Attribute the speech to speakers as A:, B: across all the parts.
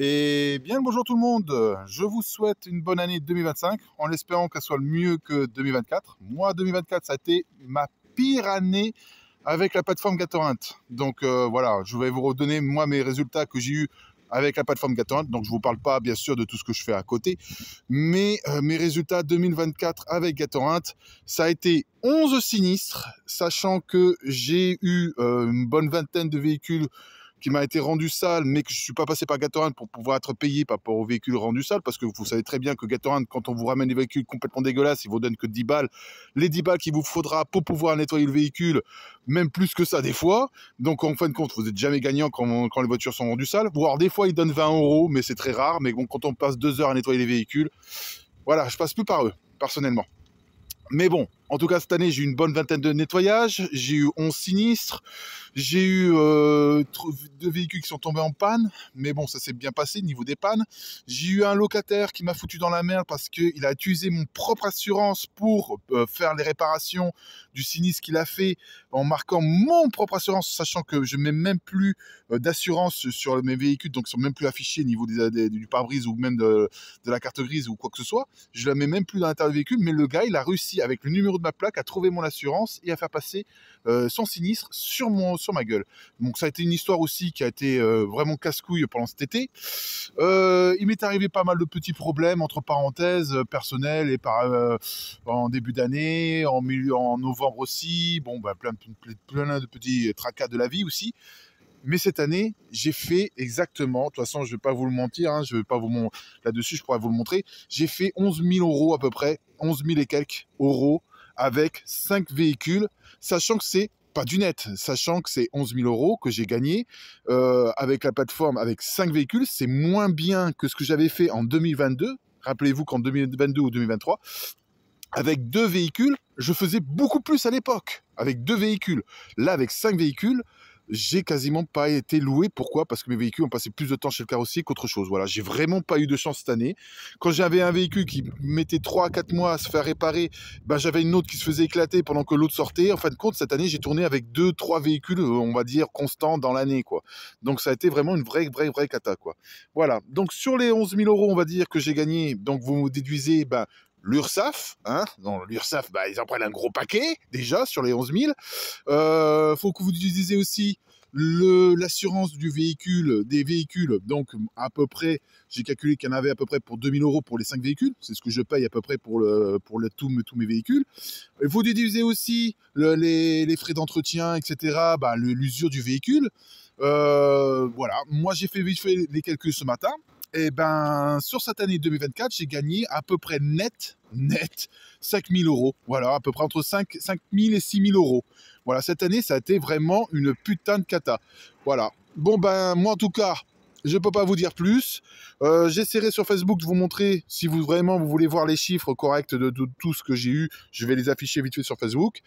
A: Et bien le bonjour tout le monde, je vous souhaite une bonne année 2025 en espérant qu'elle soit mieux que 2024. Moi 2024 ça a été ma pire année avec la plateforme Gatorant. Donc voilà, je vais vous redonner moi mes résultats que j'ai eu avec la plateforme Gatorant. Donc je vous parle pas bien sûr de tout ce que je fais à côté, mais mes résultats 2024 avec Gatorant, ça a été 11 sinistres, sachant que j'ai eu une bonne vingtaine de véhicules qui m'a été rendu sale, mais que je ne suis pas passé par Gatorant pour pouvoir être payé par rapport aux véhicules rendus sales, parce que vous savez très bien que Gatorant, quand on vous ramène des véhicules complètement dégueulasses, il vous donne que 10 balles. Les 10 balles qu'il vous faudra pour pouvoir nettoyer le véhicule, même plus que ça des fois. Donc en fin de compte, vous n'êtes jamais gagnant quand les voitures sont rendues sales. Voire des fois, ils donnent 20 €, mais c'est très rare. Mais bon, quand on passe 2 heures à nettoyer les véhicules, voilà, je passe plus par eux, personnellement. Mais bon, en tout cas, cette année, j'ai eu une bonne vingtaine de nettoyages, j'ai eu 11 sinistres, j'ai eu 2 véhicules qui sont tombés en panne, mais bon, ça s'est bien passé au niveau des pannes. J'ai eu un locataire qui m'a foutu dans la merde parce qu'il a utilisé mon propre assurance pour faire les réparations du sinistre qu'il a fait en marquant mon propre assurance, sachant que je mets même plus d'assurance sur mes véhicules, donc ils sont même plus affichés au niveau du pare-brise ou même de la carte grise ou quoi que ce soit. Je la mets même plus dans l'intérieur du véhicule, mais le gars, il a réussi avec le numéro de ma plaque à trouver mon assurance et à faire passer son sinistre sur ma gueule. Donc ça a été une histoire aussi qui a été vraiment casse-couille pendant cet été. Il m'est arrivé pas mal de petits problèmes, entre parenthèses, personnels et en début d'année, en novembre aussi. Bon, bah, plein de petits tracas de la vie aussi. Mais cette année, j'ai fait exactement, de toute façon, je ne vais pas vous le mentir, hein, je vais pas vous là-dessus, je pourrais vous le montrer. J'ai fait 11 000 € à peu près, 11 000 et quelques euros avec 5 véhicules, sachant que c'est pas du net, sachant que c'est 11 000 € que j'ai gagné avec la plateforme, avec 5 véhicules. C'est moins bien que ce que j'avais fait en 2022. Rappelez-vous qu'en 2022 ou 2023, avec 2 véhicules, je faisais beaucoup plus à l'époque. Avec 2 véhicules. Là, avec 5 véhicules, j'ai quasiment pas été loué. Pourquoi? Parce que mes véhicules ont passé plus de temps chez le carrossier qu'autre chose. Voilà, j'ai vraiment pas eu de chance cette année. Quand j'avais un véhicule qui mettait 3 à 4 mois à se faire réparer, ben j'avais une autre qui se faisait éclater pendant que l'autre sortait. En fin de compte, cette année, j'ai tourné avec 2-3 véhicules, on va dire, constants dans l'année, quoi. Donc ça a été vraiment une vraie cata, quoi. Voilà. Donc sur les 11 000 €, on va dire, que j'ai gagné, donc vous me déduisez, ben, l'URSSAF, hein, non, l'URSSAF, bah, ils en prennent un gros paquet, déjà, sur les 11 000. Faut que vous utilisez aussi l'assurance du véhicule, des véhicules. Donc, à peu près, j'ai calculé qu'il y en avait à peu près pour 2 000 € pour les 5 véhicules. C'est ce que je paye à peu près pour tous mes véhicules. Il faut utiliser aussi les frais d'entretien, etc., bah, l'usure du véhicule. Voilà. Moi, j'ai fait vite fait les calculs ce matin. Et ben, sur cette année 2024, j'ai gagné à peu près net 5 000 €. Voilà, à peu près entre 5 000 et 6 000 €. Voilà, cette année, ça a été vraiment une putain de cata. Voilà. Bon, ben, moi, en tout cas, je ne peux pas vous dire plus. J'essaierai sur Facebook de vous montrer, si vous vraiment vous voulez voir les chiffres corrects de tout ce que j'ai eu, je vais les afficher vite fait sur Facebook.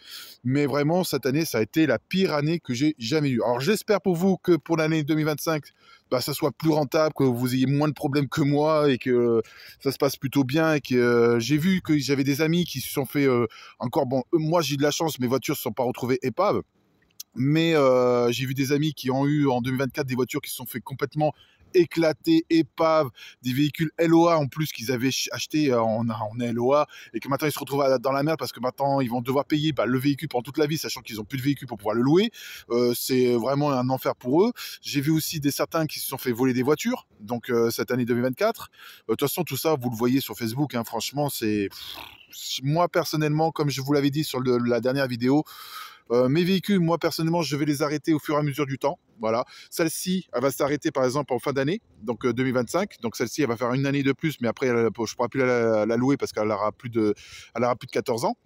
A: Mais vraiment, cette année, ça a été la pire année que j'ai jamais eue. Alors, j'espère pour vous que pour l'année 2025, bah, ça soit plus rentable, que vous ayez moins de problèmes que moi et que ça se passe plutôt bien. Et que j'ai vu que j'avais des amis qui se sont fait encore. Bon, moi, j'ai eu de la chance, mes voitures ne se sont pas retrouvées épaves. Mais j'ai vu des amis qui ont eu en 2024 des voitures qui se sont fait complètement éclater, épaves, des véhicules LOA en plus qu'ils avaient acheté en LOA et que maintenant ils se retrouvent dans la merde parce que maintenant ils vont devoir payer le véhicule pendant toute la vie, sachant qu'ils n'ont plus de véhicule pour pouvoir le louer. C'est vraiment un enfer pour eux. J'ai vu aussi certains qui se sont fait voler des voitures, donc cette année 2024. De toute façon, tout ça, vous le voyez sur Facebook, hein, franchement, c'est... Moi, personnellement, comme je vous l'avais dit sur la dernière vidéo, mes véhicules, moi personnellement, je vais les arrêter au fur et à mesure du temps. Voilà. Celle-ci, elle va s'arrêter par exemple en fin d'année, donc 2025. Donc celle-ci, elle va faire une année de plus, mais après, je ne pourrai plus la louer parce qu'elle aura plus de 14 ans.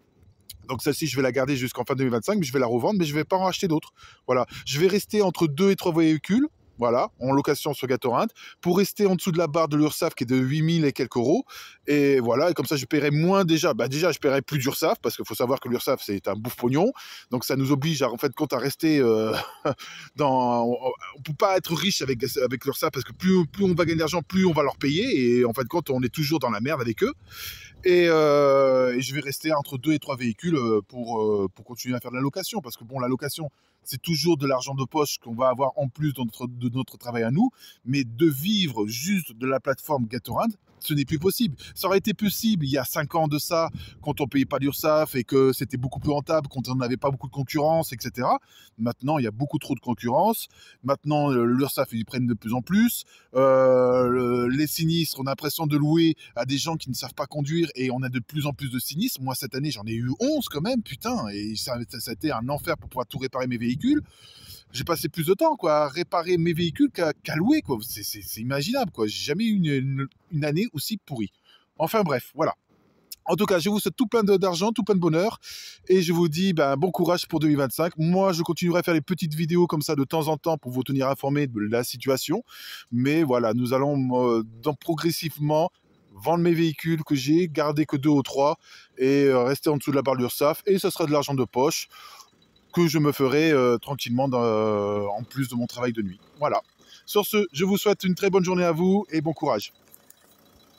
A: Donc celle-ci, je vais la garder jusqu'en fin 2025, mais je vais la revendre, mais je ne vais pas en racheter d'autres. Voilà. Je vais rester entre 2 et 3 véhicules. Voilà, en location sur Gatorant, pour rester en dessous de la barre de l'URSSAF qui est de 8 000 et quelques euros. Et voilà, et comme ça, je paierai moins déjà. Bah déjà, je paierai plus d'URSSAF, parce qu'il faut savoir que l'URSSAF, c'est un bouffe-pognon. Donc ça nous oblige, en fait, compte à rester dans... On ne peut pas être riche avec l'URSSAF, parce que plus on va gagner d'argent, plus on va leur payer. Et en fait, compte, on est toujours dans la merde avec eux. Et je vais rester entre 2 et 3 véhicules pour continuer à faire de la location. Parce que bon, la location, c'est toujours de l'argent de poche qu'on va avoir en plus de notre travail à nous, mais de vivre juste de la plateforme Gatorand, ce n'est plus possible. Ça aurait été possible il y a 5 ans de ça, quand on ne payait pas l'URSSAF et que c'était beaucoup plus rentable, quand on n'avait pas beaucoup de concurrence, etc. Maintenant, il y a beaucoup trop de concurrence. Maintenant, l'URSSAF, ils prennent de plus en plus. Les sinistres, on a l'impression de louer à des gens qui ne savent pas conduire et on a de plus en plus de sinistres. Moi, cette année, j'en ai eu 11 quand même, putain, et ça a été un enfer pour pouvoir tout réparer mes véhicules. J'ai passé plus de temps quoi, à réparer mes véhicules qu'à louer. C'est imaginable. J'ai jamais eu une année aussi pourrie. Enfin bref, voilà. En tout cas, je vous souhaite tout plein d'argent, tout plein de bonheur. Et je vous dis bon courage pour 2025. Moi, je continuerai à faire les petites vidéos comme ça de temps en temps pour vous tenir informé de la situation. Mais voilà, nous allons progressivement vendre mes véhicules que j'ai, garder que 2 ou 3 et rester en dessous de la barre de l'URSSAF. Et ce sera de l'argent de poche que je me ferai tranquillement en plus de mon travail de nuit. Voilà. Sur ce, je vous souhaite une très bonne journée à vous et bon courage.